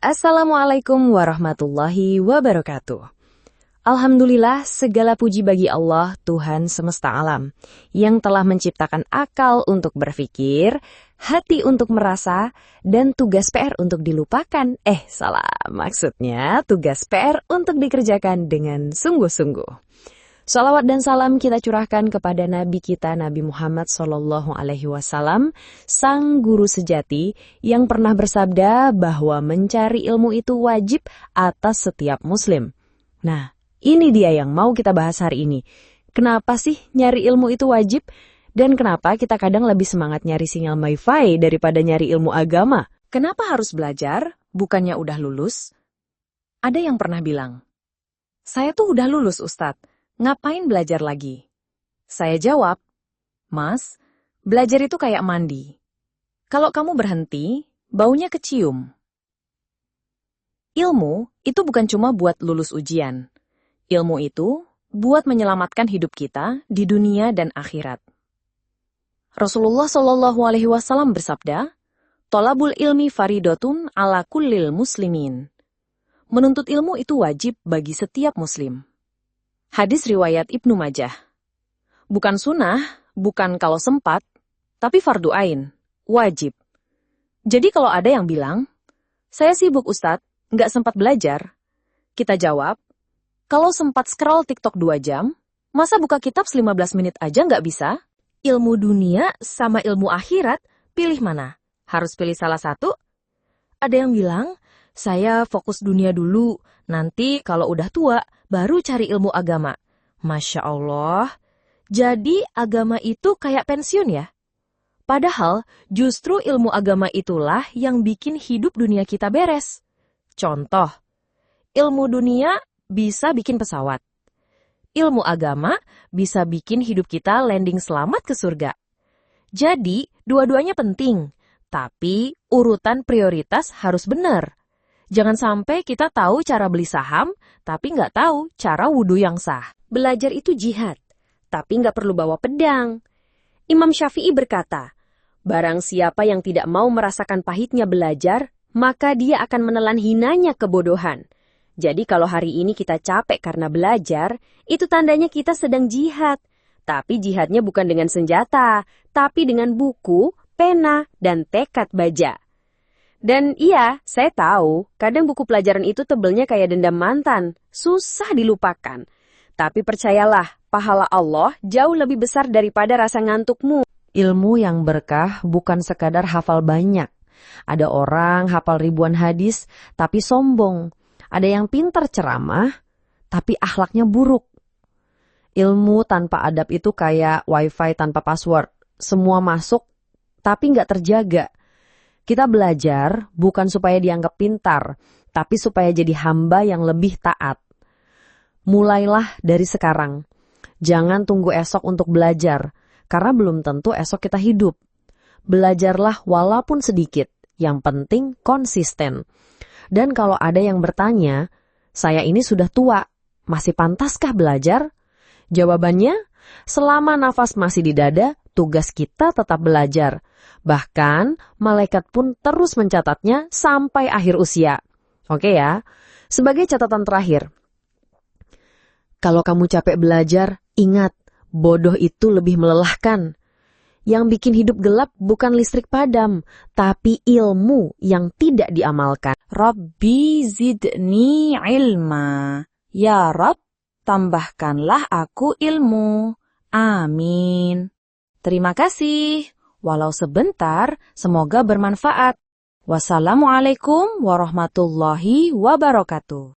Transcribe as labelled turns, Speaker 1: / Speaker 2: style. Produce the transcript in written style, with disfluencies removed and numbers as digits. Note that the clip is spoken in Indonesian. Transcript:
Speaker 1: Assalamualaikum warahmatullahi wabarakatuh. Alhamdulillah, segala puji bagi Allah, Tuhan semesta alam, yang telah menciptakan akal untuk berpikir, hati untuk merasa, dan tugas PR untuk dilupakan. Maksudnya tugas PR untuk dikerjakan dengan sungguh-sungguh. Salawat dan salam kita curahkan kepada Nabi kita, Nabi Muhammad SAW, sang guru sejati yang pernah bersabda bahwa mencari ilmu itu wajib atas setiap muslim. Nah, ini dia yang mau kita bahas hari ini. Kenapa sih nyari ilmu itu wajib? Dan kenapa kita kadang lebih semangat nyari sinyal wifi daripada nyari ilmu agama? Kenapa harus belajar? Bukannya udah lulus? Ada yang pernah bilang, saya tuh udah lulus, Ustadz. Ngapain belajar lagi? Saya jawab, Mas, belajar itu kayak mandi. Kalau kamu berhenti, baunya kecium. Ilmu itu bukan cuma buat lulus ujian. Ilmu itu buat menyelamatkan hidup kita di dunia dan akhirat. Rasulullah SAW bersabda, Tolabul ilmi faridotun ala kullil muslimin. Menuntut ilmu itu wajib bagi setiap muslim. Hadis riwayat Ibnu Majah. Bukan sunnah, bukan kalau sempat, tapi fardu ain, wajib. Jadi kalau ada yang bilang, saya sibuk Ustadz, nggak sempat belajar. Kita jawab, kalau sempat scroll TikTok 2 jam, masa buka kitab 15 menit aja nggak bisa? Ilmu dunia sama ilmu akhirat, pilih mana? Harus pilih salah satu? Ada yang bilang, saya fokus dunia dulu, nanti kalau udah tua, baru cari ilmu agama. Masya Allah, jadi agama itu kayak pensiun ya? Padahal justru ilmu agama itulah yang bikin hidup dunia kita beres. Contoh, ilmu dunia bisa bikin pesawat. Ilmu agama bisa bikin hidup kita landing selamat ke surga. Jadi, dua-duanya penting, tapi urutan prioritas harus benar. Jangan sampai kita tahu cara beli saham, tapi nggak tahu cara wudhu yang sah. Belajar itu jihad, tapi nggak perlu bawa pedang. Imam Syafi'i berkata, barang siapa yang tidak mau merasakan pahitnya belajar, maka dia akan menelan hinanya kebodohan. Jadi kalau hari ini kita capek karena belajar, itu tandanya kita sedang jihad. Tapi jihadnya bukan dengan senjata, tapi dengan buku, pena, dan tekad baja. Dan iya, saya tahu, kadang buku pelajaran itu tebelnya kayak dendam mantan, susah dilupakan. Tapi percayalah, pahala Allah jauh lebih besar daripada rasa ngantukmu. Ilmu yang berkah bukan sekadar hafal banyak. Ada orang hafal ribuan hadis, tapi sombong. Ada yang pintar ceramah, tapi akhlaknya buruk. Ilmu tanpa adab itu kayak wifi tanpa password. Semua masuk, tapi nggak terjaga. Kita belajar bukan supaya dianggap pintar, tapi supaya jadi hamba yang lebih taat. Mulailah dari sekarang. Jangan tunggu esok untuk belajar, karena belum tentu esok kita hidup. Belajarlah walaupun sedikit, yang penting konsisten. Dan kalau ada yang bertanya, saya ini sudah tua, masih pantaskah belajar? Jawabannya, selama nafas masih di dada, tugas kita tetap belajar. Bahkan, malaikat pun terus mencatatnya sampai akhir usia. Oke ya? Sebagai catatan terakhir, kalau kamu capek belajar, ingat, bodoh itu lebih melelahkan. Yang bikin hidup gelap bukan listrik padam, tapi ilmu yang tidak diamalkan. Rabbi zidni ilma. Ya Rabb, tambahkanlah aku ilmu. Amin. Terima kasih. Walau sebentar, semoga bermanfaat. Wassalamualaikum warahmatullahi wabarakatuh.